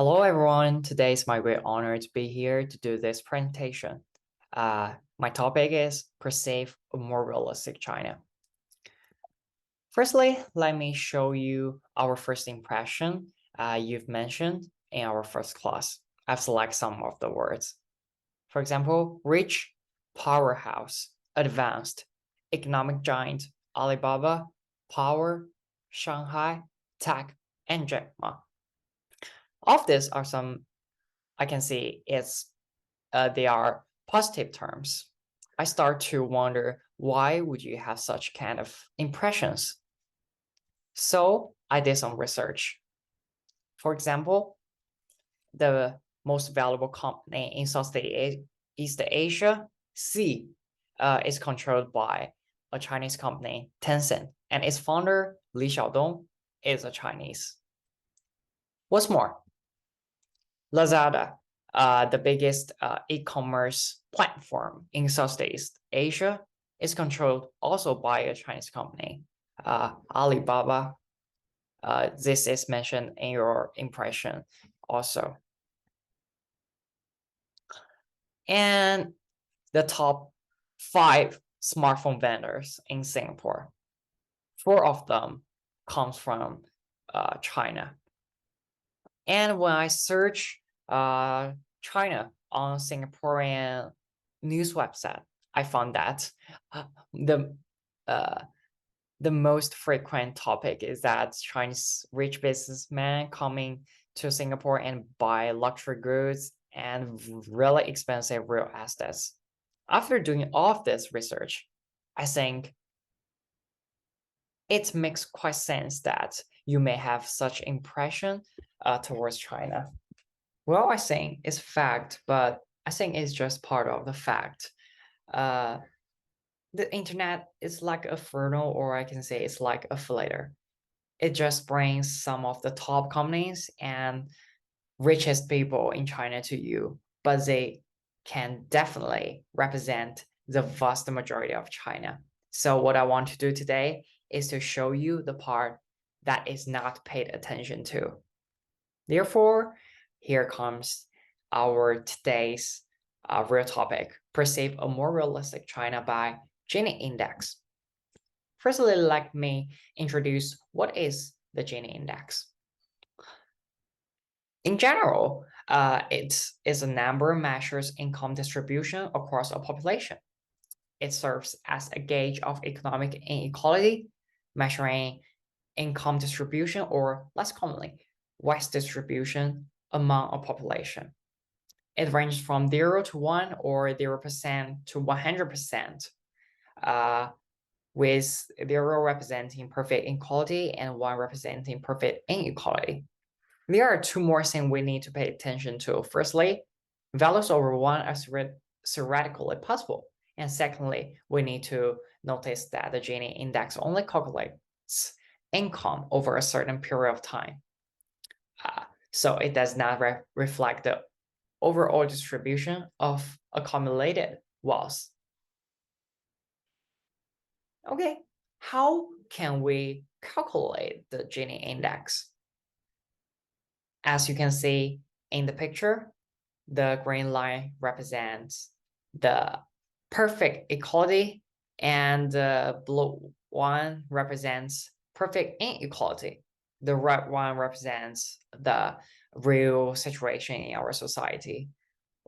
Hello, everyone. Today is my great honor to be here to do this presentation. My topic is perceive a more realistic China. Firstly, let me show you our first impression you've mentioned in our first class. I've selected some of the words. For example, rich, powerhouse, advanced, economic giant, Alibaba, power, Shanghai, tech, and Jack Ma. All of these are some I can see they are positive terms. I start to wonder why would you have such kind of impressions? So I did some research. For example, the most valuable company in Southeast Asia, C, is controlled by a Chinese company, Tencent, and its founder, Li Xiaodong, is a Chinese. What's more, Lazada, the biggest e-commerce platform in Southeast Asia, is controlled also by a Chinese company, Alibaba. This is mentioned in your impression also. And the top 5 smartphone vendors in Singapore, 4 of them comes from China. And when I search China on Singaporean news website, I found that the uh, the most frequent topic is that Chinese rich businessmen coming to Singapore and buy luxury goods and really expensive real assets. After doing all of this research, I think it makes quite sense that you may have such impression towards China. Well, I think it's fact, but I think it's just part of the fact. Uh, the internet is like a funnel, or I can say it's like a filter. It just brings some of the top companies and richest people in China to you, but they can definitely represent the vast majority of China. So what I want to do today is to show you the part that is not paid attention to. Therefore, here comes our today's real topic, perceive a more realistic China by GINI Index. Firstly, let me introduce what is the GINI Index. In general, it is a number measures income distribution across a population. It serves as a gauge of economic inequality, measuring income distribution, or less commonly, wealth distribution among a population. It ranges from 0 to 1 or 0% to 100%, with 0 representing perfect equality and 1 representing perfect inequality. There are 2 more things we need to pay attention to. Firstly, values over 1 are theoretically possible. And secondly, we need to notice that the GINI index only calculates income over a certain period of time. So it does not reflect the overall distribution of accumulated wealth. Okay, how can we calculate the GINI index? As you can see in the picture, the green line represents the perfect equality and the blue one represents perfect inequality. The red one represents the real situation in our society.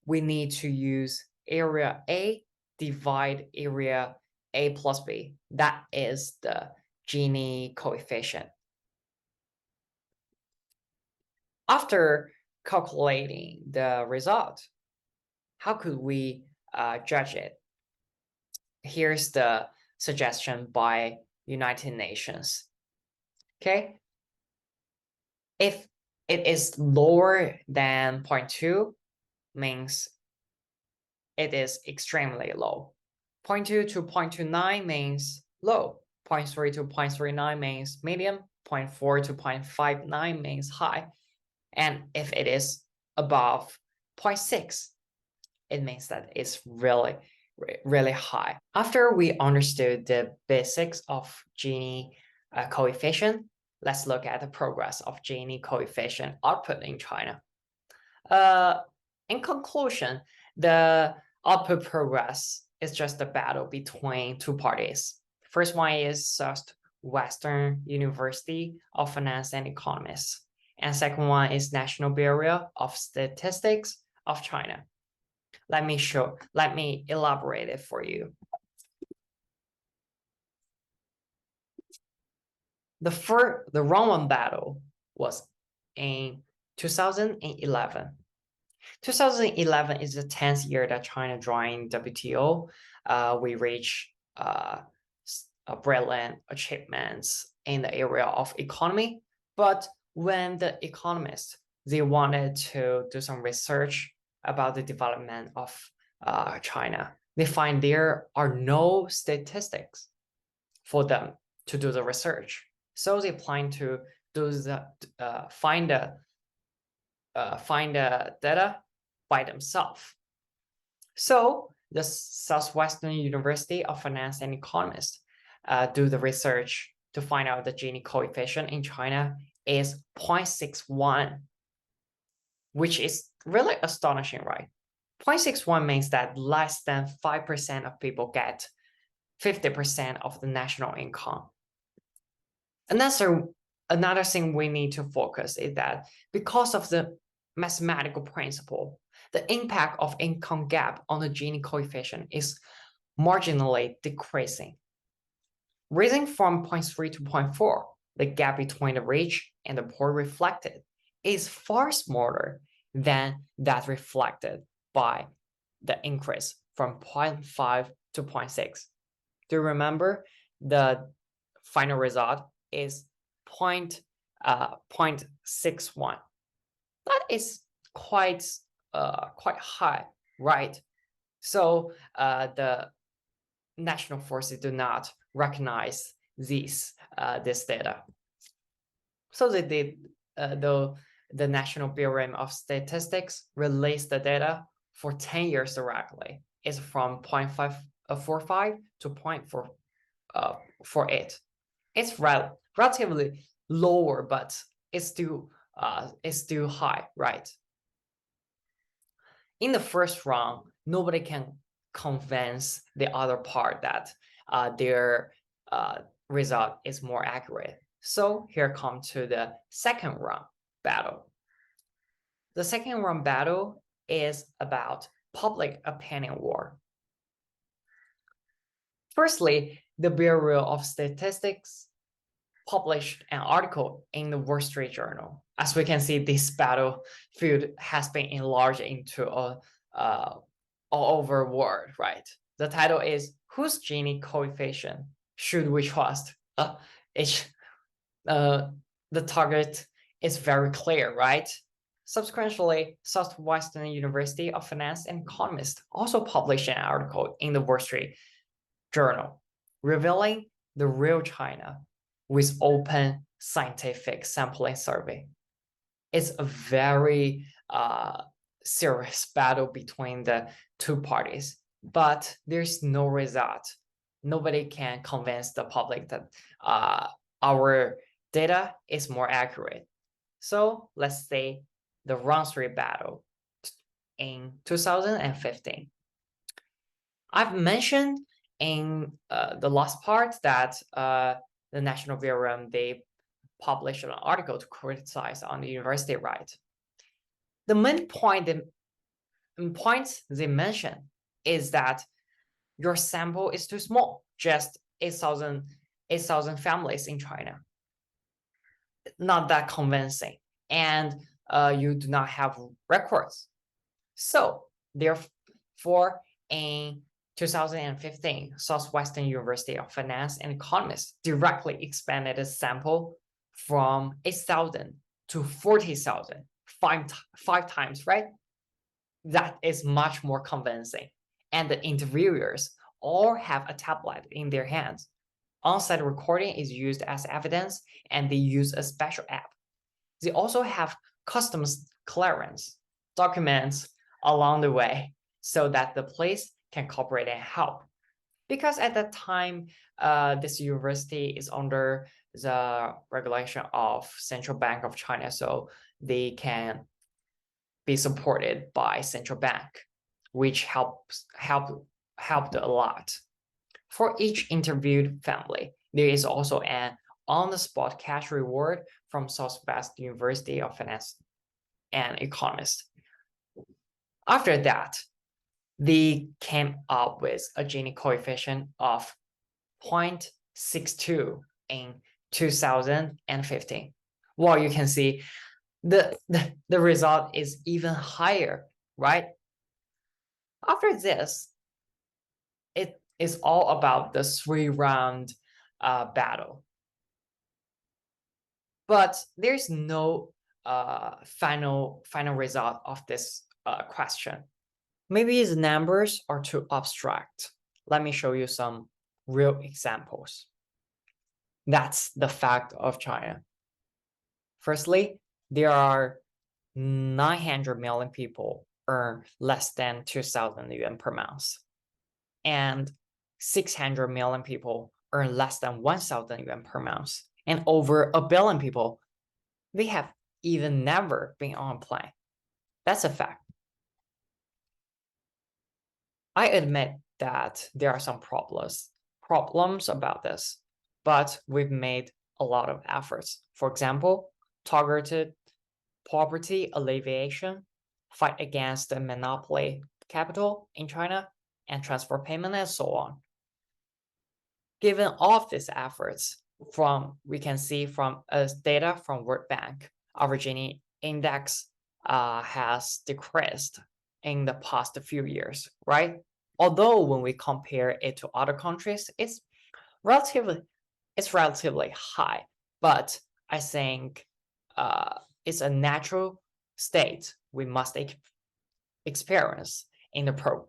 We need to use area A divide area A plus B. That is the Gini coefficient. After calculating the result, how could we judge it? Here's the suggestion by United Nations. Okay, if it is lower than 0.2, means it is extremely low. 0.2 to 0.29 means low. 0.3 to 0.39 means medium. 0.4 to 0.59 means high. And if it is above 0.6, it means that it's really, really high. After we understood the basics of Gini coefficient, let's look at the progress of Gini coefficient output in China. Uh, in conclusion, the output progress is just a battle between two parties. First one is Southwestern University of Finance and Economics, and second one is National Bureau of Statistics of China. Let me elaborate it for you. The round one battle was in 2011. 2011 is the 10th year that China joined WTO. We reached brilliant achievements in the area of economy. But when the economists they wanted to do some research about the development of China, they find there are no statistics for them to do the research. So they plan to do the find the data by themselves. So the Southwestern University of Finance and Economists do the research to find out the Gini coefficient in China is 0.61, which is really astonishing, right? 0.61 means that less than 5% of people get 50% of the national income. Another thing we need to focus is that because of the mathematical principle, the impact of income gap on the Gini coefficient is marginally decreasing. Rising from 0.3 to 0.4, the gap between the rich and the poor reflected is far smaller than that reflected by the increase from 0.5 to 0.6. Do you remember the final result is 0.61? That is quite high, right? So the national forces do not recognize this data. So they did the National Bureau of Statistics released the data for 10 years directly. It's from 0.545 to 0.448. It's relatively lower, but it's still high, right? In the first round, nobody can convince the other part that their result is more accurate. So here come to the second round battle. The second round battle is about public opinion war. Firstly, the Bureau of Statistics published an article in the Wall Street Journal. As we can see, this battlefield has been enlarged into a all over world, right? The title is "Whose Gini Coefficient Should We Trust?" The target is very clear, right? Subsequently, Southwestern University of Finance and Economists also published an article in the Wall Street Journal revealing the real China with open scientific sampling survey. It's a very serious battle between the two parties, but there's no result. Nobody can convince the public that our data is more accurate. So let's say the round three battle in 2015. I've mentioned in the last part that the National Bureau, they published an article to criticize on the university, right? The main points they mention is that your sample is too small, just 8,000 families in China. Not that convincing. And you do not have records. So therefore, in 2015, Southwestern University of Finance and Economists directly expanded the sample from 8,000 to 40,000, five times, right? That is much more convincing. And the interviewers all have a tablet in their hands. On-site recording is used as evidence, and they use a special app. They also have customs clearance documents along the way so that the place can cooperate and help. Because at that time, this university is under the regulation of Central Bank of China, so they can be supported by central bank, which helped a lot. For each interviewed family, there is also an on-the-spot cash reward from Southwest University of Finance and Economist. After that, they came up with a Gini coefficient of 0.62 in 2015. Well, you can see the result is even higher, right? After this, it is all about the 3-round battle. But there's no final result of this question. Maybe the numbers are too abstract. Let me show you some real examples. That's the fact of China. Firstly, there are 900 million people earn less than 2,000 yuan per month, and 600 million people earn less than 1,000 yuan per month, and over 1 billion people, they have even never been on a plane. That's a fact. I admit that there are some problems about this, but we've made a lot of efforts. For example, targeted poverty alleviation, fight against the monopoly capital in China, and transfer payment, and so on. Given all of these efforts, we can see from data from World Bank, our GINI index has decreased in the past few years, right? Although when we compare it to other countries, it's relatively high, but I think it's a natural state we must experience in the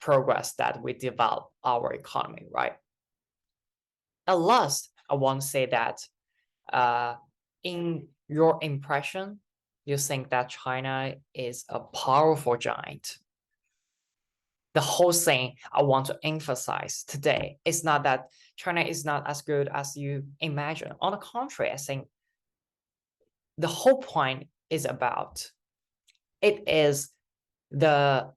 progress that we develop our economy, right? At last, I want to say that in your impression, you think that China is a powerful giant. The whole thing I want to emphasize today is not that China is not as good as you imagine. On the contrary, I think the whole point is about it is the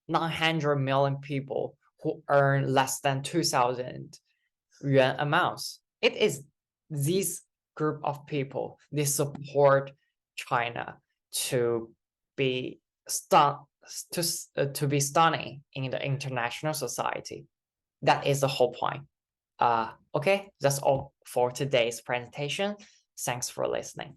900 million people who earn less than 2,000 yuan a month. It is this group of people, they support China to be stunning in the international society. That is the whole point. Okay, that's all for today's presentation. Thanks for listening.